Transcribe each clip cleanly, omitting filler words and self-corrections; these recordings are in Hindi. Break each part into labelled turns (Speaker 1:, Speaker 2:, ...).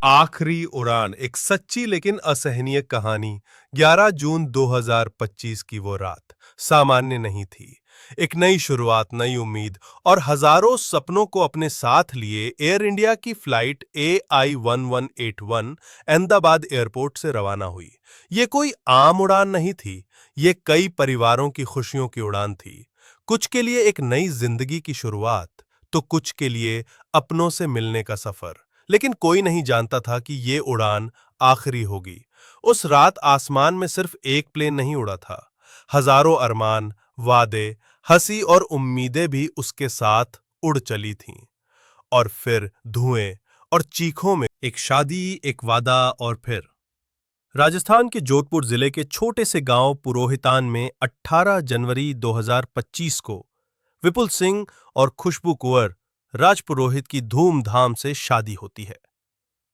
Speaker 1: आखिरी उड़ान, एक सच्ची लेकिन असहनीय कहानी। 11 जून 2025 की वो रात सामान्य नहीं थी। एक नई शुरुआत, नई उम्मीद और हजारों सपनों को अपने साथ लिए एयर इंडिया की फ्लाइट AI1181 अहमदाबाद एयरपोर्ट से रवाना हुई। ये कोई आम उड़ान नहीं थी, ये कई परिवारों की खुशियों की उड़ान थी। कुछ के लिए एक नई जिंदगी की शुरुआत, तो कुछ के लिए अपनों से मिलने का सफर। लेकिन कोई नहीं जानता था कि ये उड़ान आखिरी होगी। उस रात आसमान में सिर्फ एक प्लेन नहीं उड़ा था, हजारों अरमान, वादे, हंसी और उम्मीदें भी उसके साथ उड़ चली थीं। और फिर धुएं और चीखों में एक शादी, एक वादा और फिर राजस्थान के जोधपुर जिले के छोटे से गांव पुरोहितान में 18 जनवरी 2025 को विपुल सिंह और खुशबू कुंवर राजपुरोहित की धूमधाम से शादी होती है।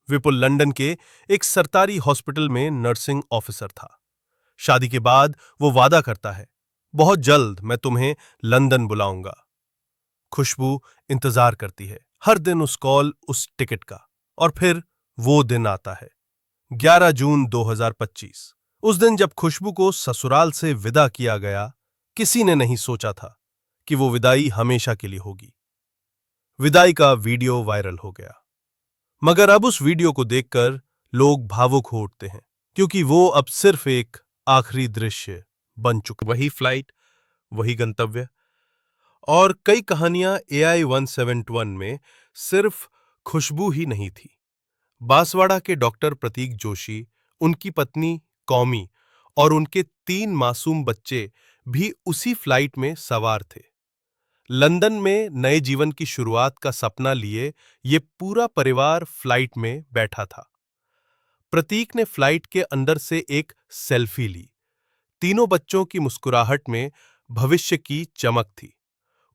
Speaker 1: विपुल लंदन के एक सरकारी हॉस्पिटल में नर्सिंग ऑफिसर था। शादी के बाद वो वादा करता है, बहुत जल्द मैं तुम्हें लंदन बुलाऊंगा। खुशबू इंतजार करती है, हर दिन उस कॉल, उस टिकट का। और फिर वो दिन आता है, 11 जून 2025। उस दिन जब खुशबू को ससुराल से विदा किया गया, किसी ने नहीं सोचा था कि वो विदाई हमेशा के लिए होगी। विदाई का वीडियो वायरल हो गया, मगर अब उस वीडियो को देखकर लोग भावुक हो उठते हैं, क्योंकि वो अब सिर्फ एक आखिरी दृश्य बन चुका। वही फ्लाइट, वही गंतव्य और कई कहानियां। AI1171 में सिर्फ खुशबू ही नहीं थी। बांसवाड़ा के डॉक्टर प्रतीक जोशी, उनकी पत्नी कौमी और उनके 3 मासूम बच्चे भी उसी फ्लाइट में सवार थे। लंदन में नए जीवन की शुरुआत का सपना लिए ये पूरा परिवार फ्लाइट में बैठा था। प्रतीक ने फ्लाइट के अंदर से एक सेल्फी ली। तीनों बच्चों की मुस्कुराहट में भविष्य की चमक थी।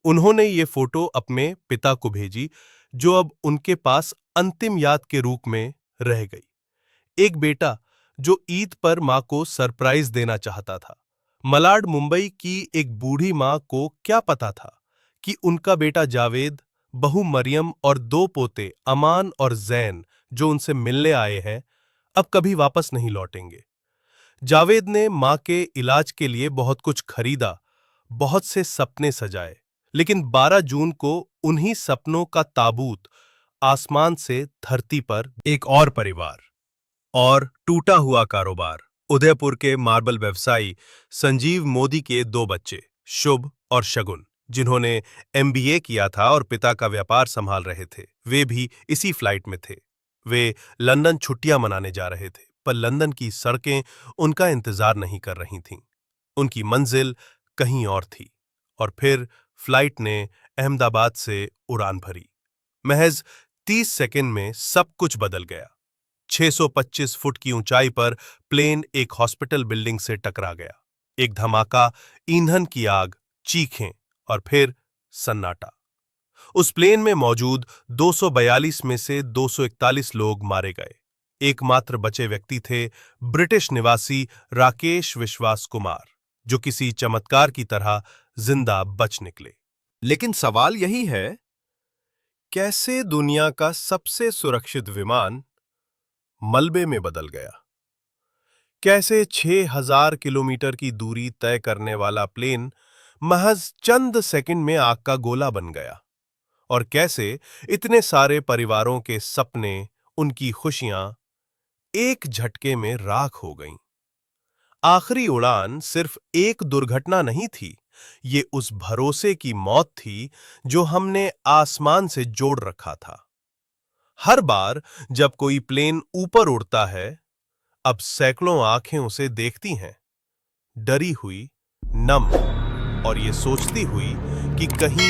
Speaker 1: उन्होंने ये फोटो अपने पिता को भेजी, जो अब उनके पास अंतिम याद के रूप में रह गई। एक बेटा जो ईद पर मां को सरप्राइज देना चाहता था। मलाड मुंबई की एक बूढ़ी मां को क्या पता था कि उनका बेटा जावेद, बहू मरियम और 2 पोते अमान और जैन, जो उनसे मिलने आए हैं, अब कभी वापस नहीं लौटेंगे। जावेद ने मां के इलाज के लिए बहुत कुछ खरीदा, बहुत से सपने सजाए, लेकिन 12 जून को उन्हीं सपनों का ताबूत आसमान से धरती पर। एक और परिवार और टूटा हुआ कारोबार। उदयपुर के मार्बल व्यवसायी संजीव मोदी के 2 बच्चे, शुभ और शगुन, जिन्होंने MBA किया था और पिता का व्यापार संभाल रहे थे, वे भी इसी फ्लाइट में थे। वे लंदन छुट्टियां मनाने जा रहे थे, पर लंदन की सड़कें उनका इंतजार नहीं कर रही थीं। उनकी मंजिल कहीं और थी। और फिर फ्लाइट ने अहमदाबाद से उड़ान भरी। महज 30 सेकंड में सब कुछ बदल गया। 625 फुट की ऊंचाई पर प्लेन एक हॉस्पिटल बिल्डिंग से टकरा गया। एक धमाका, ईंधन की आग, चीखें और फिर सन्नाटा। उस प्लेन में मौजूद 242 में से 241 लोग मारे गए। एकमात्र बचे व्यक्ति थे ब्रिटिश निवासी राकेश विश्वास कुमार, जो किसी चमत्कार की तरह जिंदा बच निकले। लेकिन सवाल यही है, कैसे दुनिया का सबसे सुरक्षित विमान मलबे में बदल गया? कैसे 6000 किलोमीटर की दूरी तय करने वाला प्लेन महज चंद सेकंड में आग का गोला बन गया? और कैसे इतने सारे परिवारों के सपने, उनकी खुशियां एक झटके में राख हो गईं? आखिरी उड़ान सिर्फ एक दुर्घटना नहीं थी, ये उस भरोसे की मौत थी जो हमने आसमान से जोड़ रखा था। हर बार जब कोई प्लेन ऊपर उड़ता है, अब सैकड़ों आंखें उसे देखती हैं, डरी हुई, नम और ये सोचती हुई कि कहीं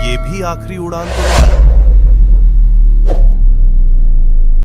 Speaker 1: ये भी आखिरी उड़ान तो नहीं।